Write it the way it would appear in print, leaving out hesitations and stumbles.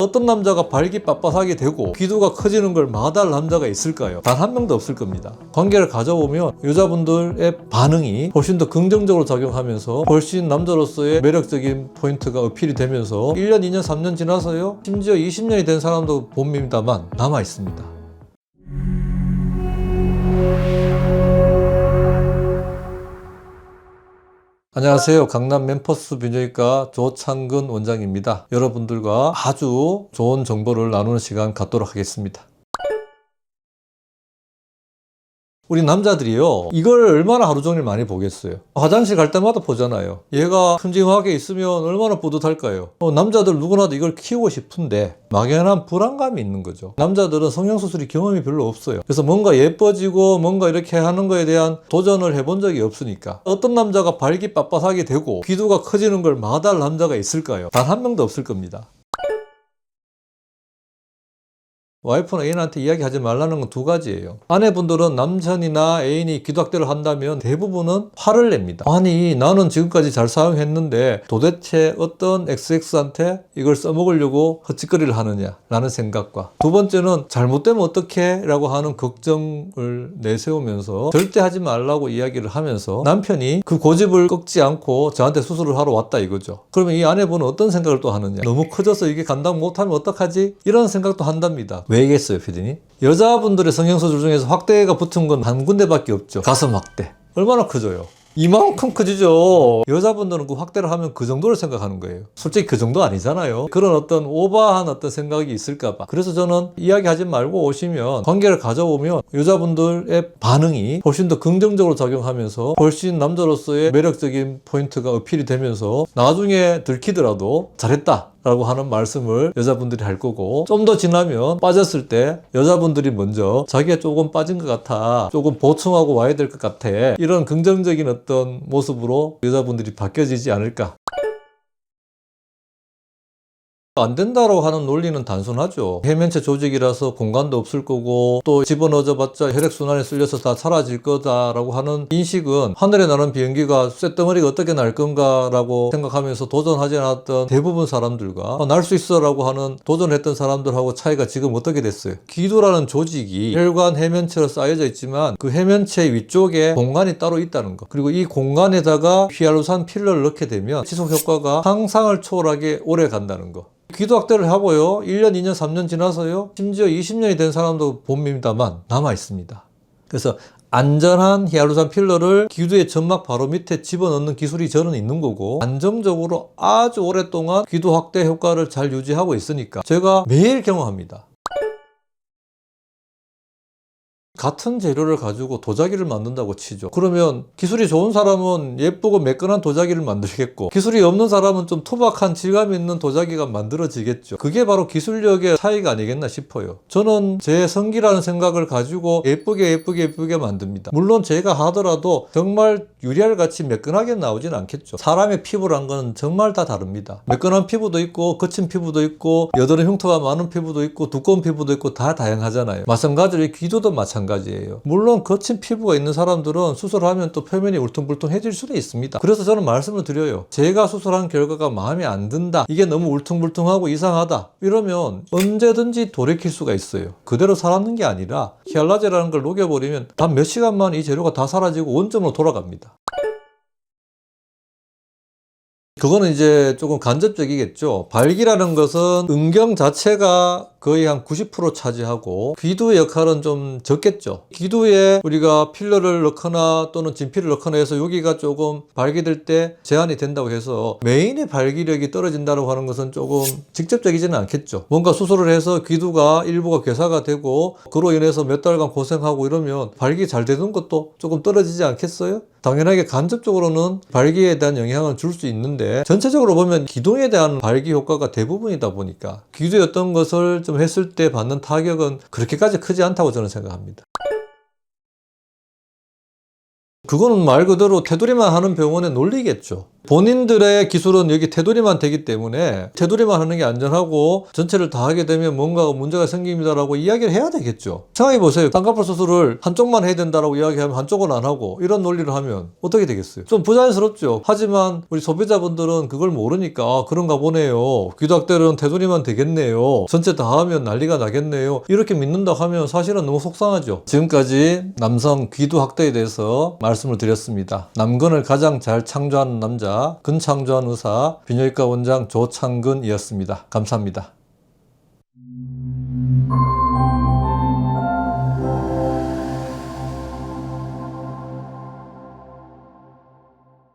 어떤 남자가 발기 빳빳하게 되고 기도가 커지는 걸 마다할 남자가 있을까요? 단 한 명도 없을 겁니다. 관계를 가져보면 여자분들의 반응이 훨씬 더 긍정적으로 작용하면서 훨씬 남자로서의 매력적인 포인트가 어필이 되면서 1년, 2년, 3년 지나서요, 심지어 20년이 된 사람도 봅니다만 남아 있습니다. 안녕하세요. 강남 멤퍼스 비뇨기과 조창근 원장입니다. 여러분들과 아주 좋은 정보를 나누는 시간 갖도록 하겠습니다. 우리 남자들이요, 이걸 얼마나 하루 종일 많이 보겠어요. 화장실 갈 때마다 보잖아요. 얘가 큼직하게 있으면 얼마나 뿌듯할까요? 남자들 누구나도 이걸 키우고 싶은데 막연한 불안감이 있는 거죠. 남자들은 성형수술이 경험이 별로 없어요. 그래서 뭔가 예뻐지고 뭔가 이렇게 하는 거에 대한 도전을 해본 적이 없으니까 어떤 남자가 발기 빳빳하게 되고 기도가 커지는 걸 마다할 남자가 있을까요? 단 한 명도 없을 겁니다. 와이프는 애인한테 이야기하지 말라는 건 두 가지예요. 아내분들은 남편이나 애인이 기도학대를 한다면 대부분은 화를 냅니다. 아니, 나는 지금까지 잘 사용했는데 도대체 어떤 XX한테 이걸 써먹으려고 헛짓거리를 하느냐 라는 생각과, 두 번째는 잘못되면 어떡해? 라고 하는 걱정을 내세우면서 절대 하지 말라고 이야기를 하면서 남편이 그 고집을 꺾지 않고 저한테 수술을 하러 왔다 이거죠. 그러면 이 아내분은 어떤 생각을 또 하느냐, 너무 커져서 이게 감당 못하면 어떡하지? 이런 생각도 한답니다. 왜겠어요, 피디님? 여자분들의 성형수술 중에서 확대가 붙은 건 한 군데밖에 없죠. 가슴 확대. 얼마나 커져요? 이만큼 커지죠. 여자분들은 그 확대를 하면 그 정도를 생각하는 거예요. 솔직히 그 정도 아니잖아요. 그런 어떤 오버한 어떤 생각이 있을까봐. 그래서 저는 이야기하지 말고 오시면, 관계를 가져보면 여자분들의 반응이 훨씬 더 긍정적으로 작용하면서 훨씬 남자로서의 매력적인 포인트가 어필이 되면서 나중에 들키더라도 잘했다 라고 하는 말씀을 여자분들이 할 거고, 좀 더 지나면 빠졌을 때 여자분들이 먼저 자기가 조금 빠진 것 같아, 조금 보충하고 와야 될 것 같아, 이런 긍정적인 어떤 모습으로 여자분들이 바뀌어지지 않을까. 안 된다고 하는 논리는 단순하죠. 해면체 조직이라서 공간도 없을 거고, 또 집어넣어봤자 혈액순환에 쓸려서 다 사라질 거다라고 하는 인식은, 하늘에 나는 비행기가 쇳덩어리가 어떻게 날 건가 라고 생각하면서 도전하지 않았던 대부분 사람들과 날 수 있어 라고 하는 도전했던 사람들하고 차이가 지금 어떻게 됐어요? 기도라는 조직이 혈관 해면체로 쌓여져 있지만 그 해면체 위쪽에 공간이 따로 있다는 거, 그리고 이 공간에다가 히알루산 필러를 넣게 되면 지속 효과가 상상을 초월하게 오래 간다는 거. 기도학대를 하고요, 1년, 2년, 3년 지나서요, 심지어 20년이 된 사람도 봅니다만 남아 있습니다. 그래서 안전한 히알루산 필러를 기도의 점막 바로 밑에 집어넣는 기술이 저는 있는 거고, 안정적으로 아주 오랫동안 기도학대 효과를 잘 유지하고 있으니까 제가 매일 경험합니다. 같은 재료를 가지고 도자기를 만든다고 치죠. 그러면 기술이 좋은 사람은 예쁘고 매끈한 도자기를 만들겠고, 기술이 없는 사람은 좀 투박한 질감 있는 도자기가 만들어지겠죠. 그게 바로 기술력의 차이가 아니겠나 싶어요. 저는 제 성기라는 생각을 가지고 예쁘게 만듭니다. 물론 제가 하더라도 정말 유리알같이 매끈하게 나오진 않겠죠. 사람의 피부란 건 정말 다 다릅니다. 매끈한 피부도 있고 거친 피부도 있고 여드름 흉터가 많은 피부도 있고 두꺼운 피부도 있고 다 다양하잖아요. 마찬가지로 기도도 마찬가지예요. 물론 거친 피부가 있는 사람들은 수술하면 또 표면이 울퉁불퉁해질 수도 있습니다. 그래서 저는 말씀을 드려요. 제가 수술한 결과가 마음에 안 든다, 이게 너무 울퉁불퉁하고 이상하다, 이러면 언제든지 돌이킬 수가 있어요. 그대로 살았는 게 아니라 히알라제라는 걸 녹여버리면 단 몇 시간만 이 재료가 다 사라지고 원점으로 돌아갑니다. 그거는 이제 조금 간접적이겠죠. 발기라는 것은 음경 자체가 거의 한 90% 차지하고 기두의 역할은 좀 적겠죠. 기두에 우리가 필러를 넣거나 또는 진피를 넣거나 해서 여기가 조금 발기될 때 제한이 된다고 해서 메인의 발기력이 떨어진다고 하는 것은 조금 직접적이지는 않겠죠. 뭔가 수술을 해서 기두가 일부가 괴사가 되고 그로 인해서 몇 달간 고생하고 이러면 발기 잘 되는 것도 조금 떨어지지 않겠어요? 당연하게 간접적으로는 발기에 대한 영향을 줄 수 있는데, 전체적으로 보면 기도에 대한 발기 효과가 대부분이다 보니까 기도의 어떤 것을 좀 했을 때 받는 타격은 그렇게까지 크지 않다고 저는 생각합니다. 그거는 말 그대로 테두리만 하는 병원의 논리겠죠. 본인들의 기술은 여기 테두리만 되기 때문에 테두리만 하는 게 안전하고 전체를 다 하게 되면 뭔가 문제가 생깁니다라고 이야기를 해야 되겠죠. 생각해 보세요. 쌍꺼풀 수술을 한쪽만 해야 된다라고 이야기하면 한쪽은 안 하고 이런 논리를 하면 어떻게 되겠어요? 좀 부자연스럽죠. 하지만 우리 소비자분들은 그걸 모르니까 아, 그런가 보네요. 귀덕대는 테두리만 되겠네요. 전체 다 하면 난리가 나겠네요. 이렇게 믿는다 하면 사실은 너무 속상하죠. 지금까지 남성 귀두 확대에 대해서 말씀을 드렸습니다. 남근을 가장 잘 창조하는 남자 근창조한 의사 비뇨기과 원장 조창근이었습니다. 감사합니다.